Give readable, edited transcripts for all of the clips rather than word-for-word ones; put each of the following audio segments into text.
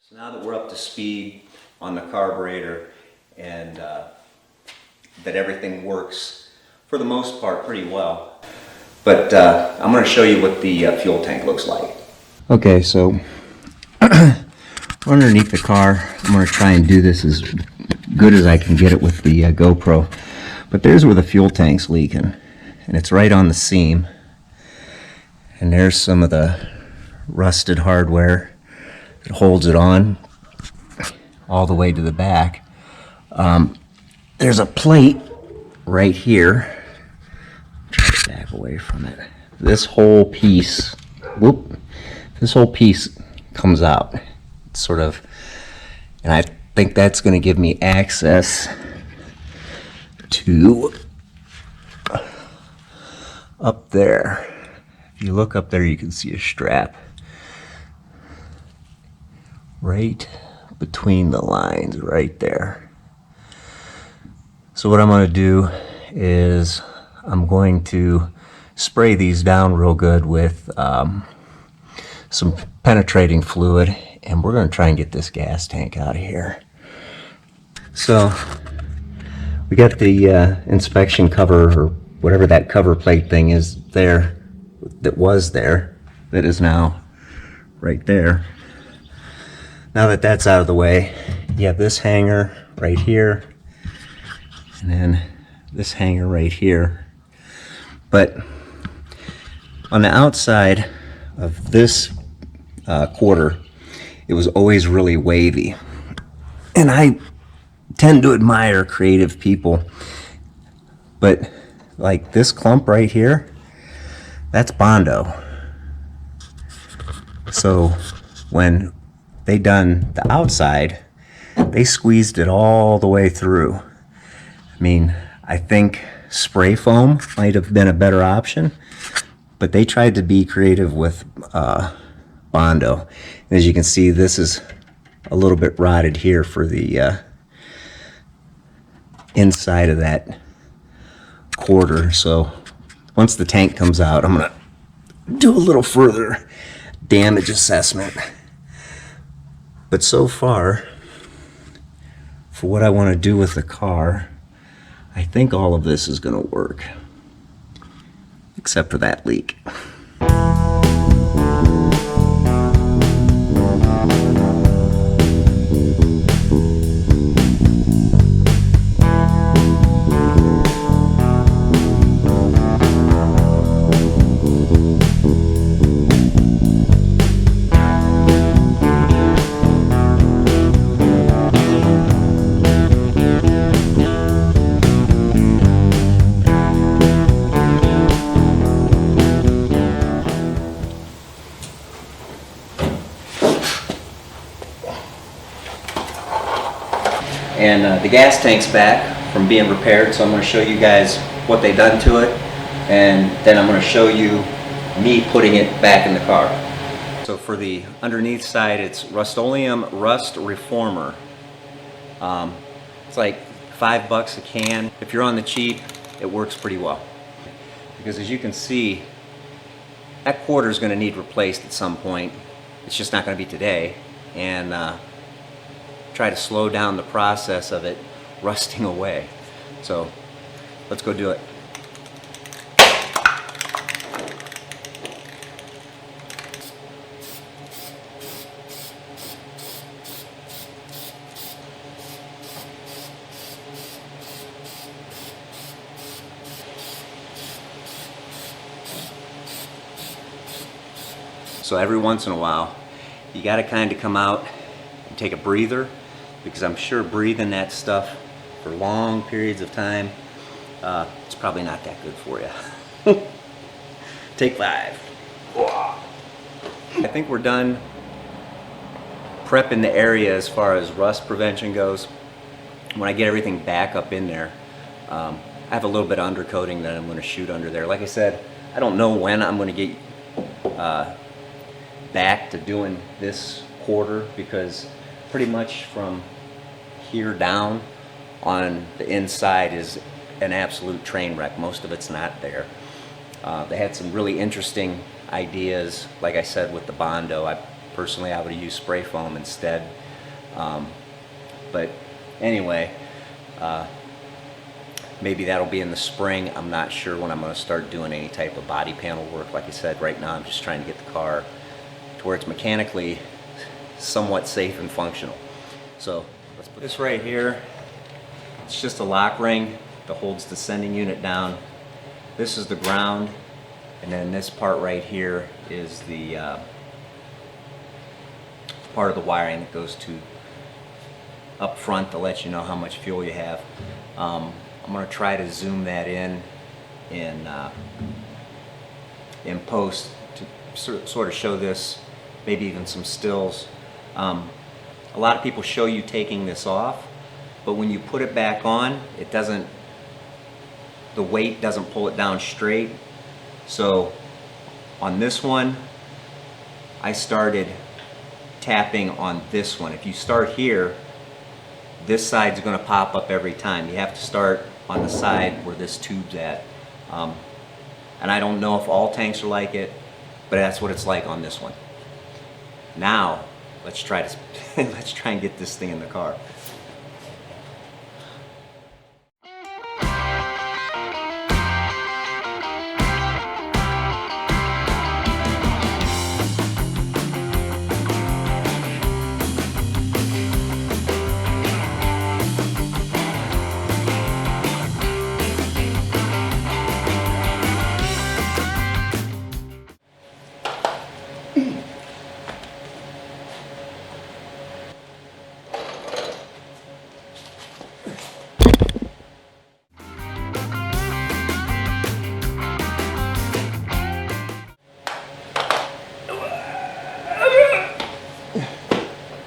So now that we're up to speed on the carburetor and that everything works for the most part pretty well, but I'm going to show you what the fuel tank looks like. Okay, so underneath the car, I'm going to try and do this as good as I can get it with the GoPro. But there's where the fuel tank's leaking, and it's right on the seam. And there's some of the rusted hardware that holds it on all the way to the back. There's a plate right here. Try to back away from it. This whole piece, this whole piece comes out. It's sort of, and I think that's going to give me access to up there. If you look up there, you can see a strap right between the lines right there. So what I'm going to do is I'm going to spray these down real good with some penetrating fluid, and we're going to try and get this gas tank out of here. So we got the inspection cover, or whatever that cover plate thing is there, that was there, that is now right there. Now that that's out of the way, you have this hanger right here, and then this hanger right here. But on the outside of this quarter, it was always really wavy. And I tend to admire creative people, but like this clump right here, that's Bondo. So when they done the outside, they squeezed it all the way through. I mean, I think spray foam might have been a better option, but they tried to be creative with Bondo. And as you can see, this is a little bit rotted here for the inside of that quarter. So once the tank comes out, I'm gonna do a little further damage assessment. But so far, for what I want to do with the car, I think all of this is going to work, except for that leak. And the gas tank's back from being repaired, so I'm going to show you guys what they've done to it, and then I'm going to show you me putting it back in the car. So for the underneath side, it's Rust-Oleum Rust Reformer. It's like $5 a can. If you're on the cheap, it works pretty well. Because as you can see, that quarter is going to need replaced at some point. It's just not going to be today. And try to slow down the process of it rusting away. So let's go do it. So every once in a while, you got to kind of come out and take a breather, because I'm sure breathing that stuff for long periods of time, it's probably not that good for you. Take 5. I think we're done prepping the area as far as rust prevention goes. When I get everything back up in there, I have a little bit of undercoating that I'm going to shoot under there. Like I said, I don't know when I'm going to get back to doing this quarter, because pretty much from here down on the inside is an absolute train wreck. Most of it's not there. They had some really interesting ideas, like I said, with the Bondo. I Personally, I would have used spray foam instead. But anyway, maybe that'll be in the spring. I'm not sure when I'm going to start doing any type of body panel work. Like I said, right now I'm just trying to get the car to where it's mechanically somewhat safe and functional. So let's put this right here. It's just a lock ring that holds the sending unit down. This is the ground, and then this part right here is the part of the wiring that goes to up front to let you know how much fuel you have. I'm going to try to zoom that in post to sort of show this, maybe even some stills. A lot of people show you taking this off, but when you put it back on, it doesn't, the weight doesn't pull it down straight. So on this one, I started tapping on this one. If you start here, this side's going to pop up every time. You have to start on the side where this tube's at. And I don't know if all tanks are like it, but that's what it's like on this one. Now, let's try and get this thing in the car.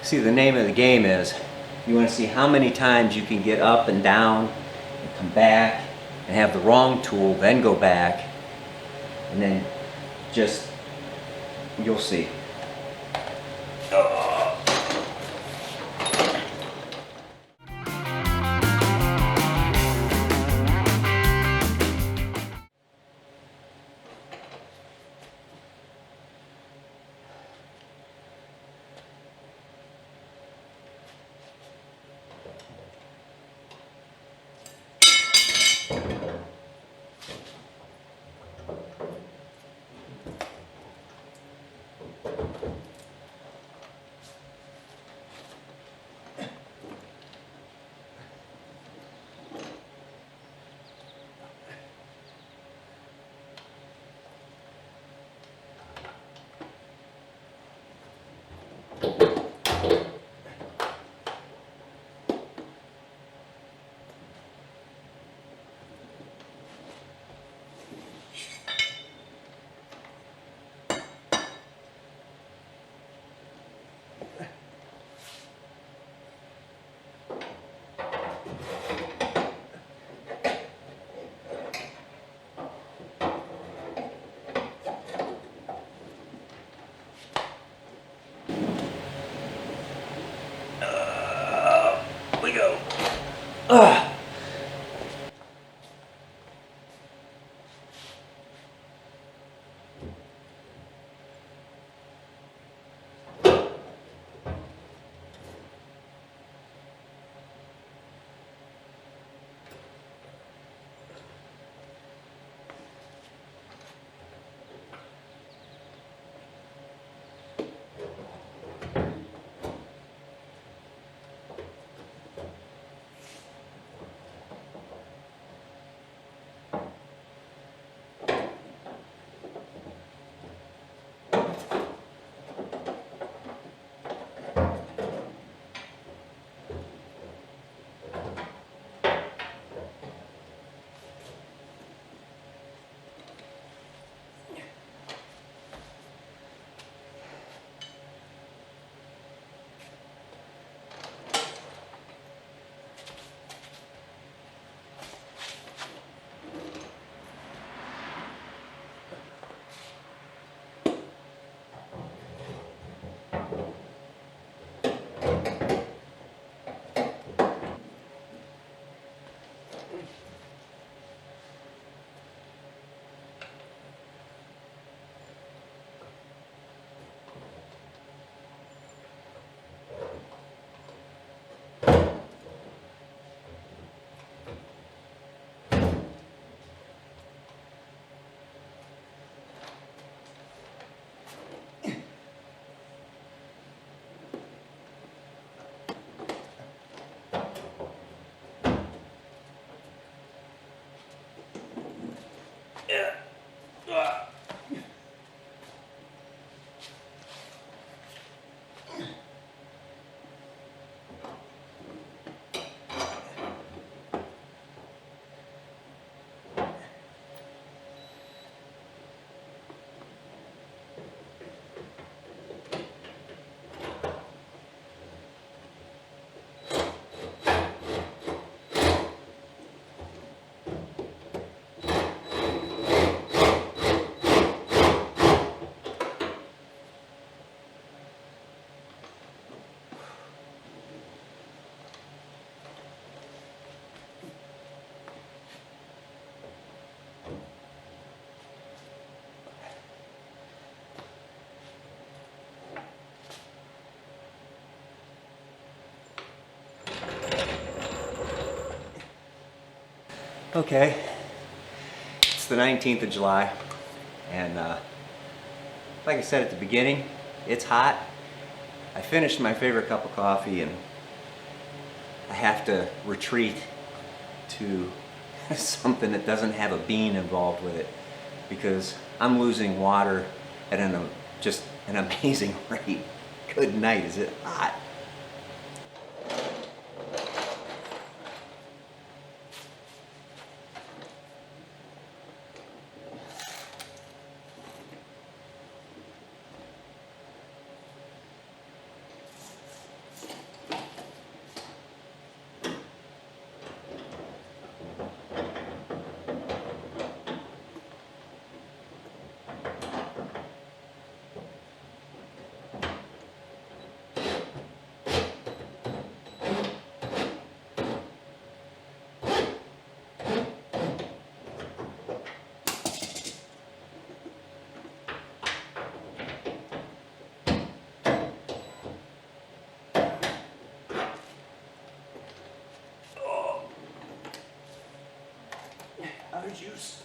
See, the name of the game is you want to see how many times you can get up and down and come back and have the wrong tool, then go back, and then just, you'll see. We go. Okay, it's the 19th of July, and like I said at the beginning, it's hot. I finished my favorite cup of coffee and I have to retreat to something that doesn't have a bean involved with it because I'm losing water at just an amazing rate. Good night, is it hot? Out of juice.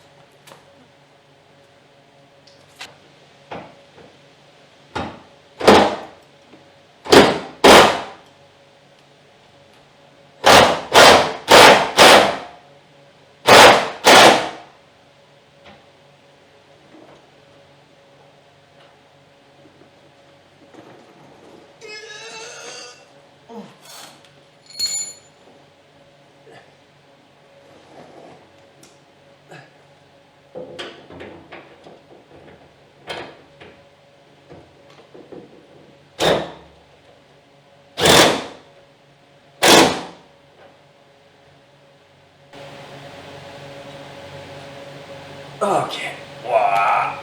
Okay. Wow.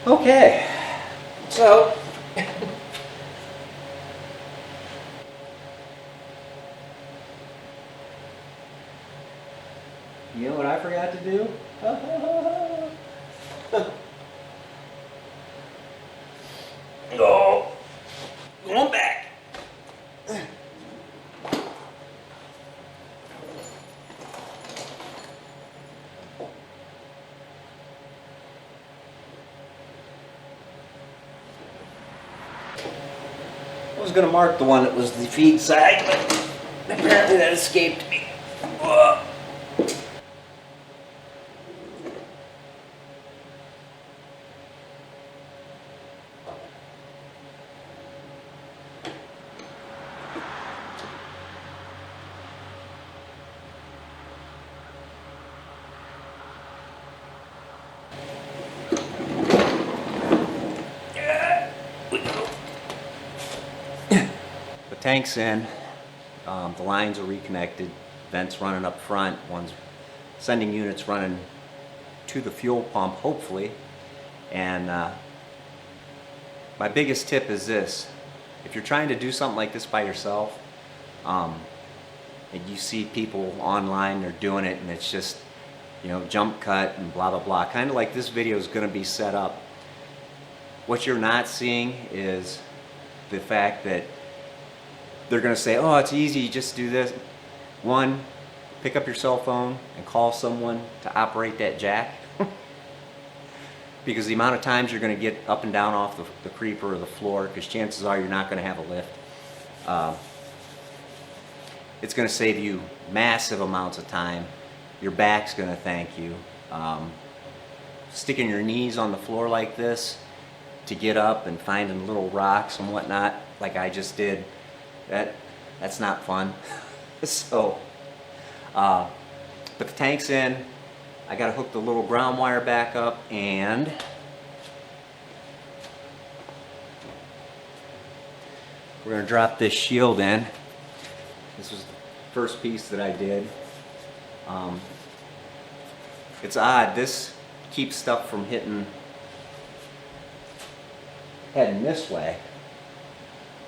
Okay. So you know what I forgot to do? Oh, going back. I was going to mark the one that was the feed side, but apparently that escaped me. Ugh. The tank's in, the lines are reconnected, vents running up front, one's sending units running to the fuel pump, hopefully. And my biggest tip is this: if you're trying to do something like this by yourself, and you see people online, they're doing it and it's just, you know, jump cut and blah blah blah, kind of like this video is going to be set up. What you're not seeing is the fact that they're going to say, oh, it's easy, you just do this. One, pick up your cell phone and call someone to operate that jack. Because the amount of times you're going to get up and down off the creeper or the floor, because chances are you're not going to have a lift. It's going to save you massive amounts of time. Your back's going to thank you. Sticking your knees on the floor like this to get up and finding little rocks and whatnot, like I just did, that's not fun. So, but the tank's in. I got to hook the little ground wire back up, and we're going to drop this shield in. This was the first piece that I did. It's odd, this keeps stuff from heading this way,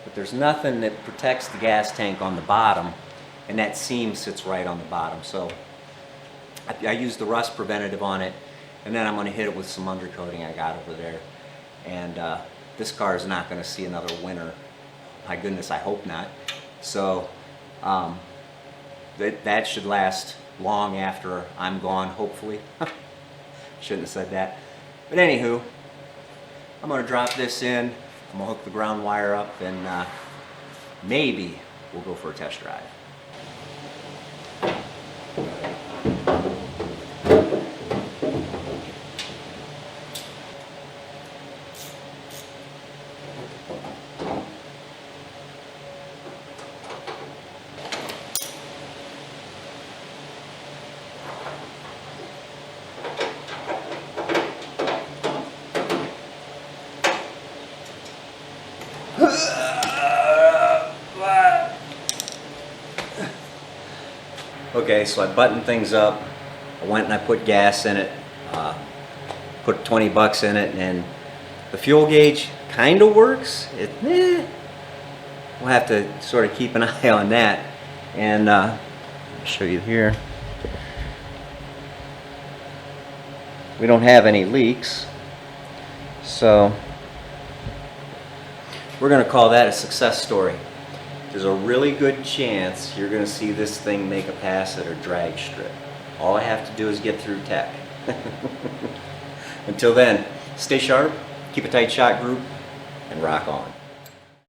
but there's nothing that protects the gas tank on the bottom, and that seam sits right on the bottom. So I used the rust preventative on it, and then I'm going to hit it with some undercoating I got over there. And this car is not going to see another winter. My goodness, I hope not. So that should last long after I'm gone, hopefully. Shouldn't have said that. But anywho, I'm gonna drop this in, I'm gonna hook the ground wire up, and maybe we'll go for a test drive. Okay, so I buttoned things up. I went and I put gas in it, put 20 bucks in it, and the fuel gauge kind of works. We'll have to sort of keep an eye on that. And I'll show you here. We don't have any leaks, so we're going to call that a success story. There's a really good chance you're going to see this thing make a pass at a drag strip. All I have to do is get through tech. Until then, stay sharp, keep a tight shot group, and rock on.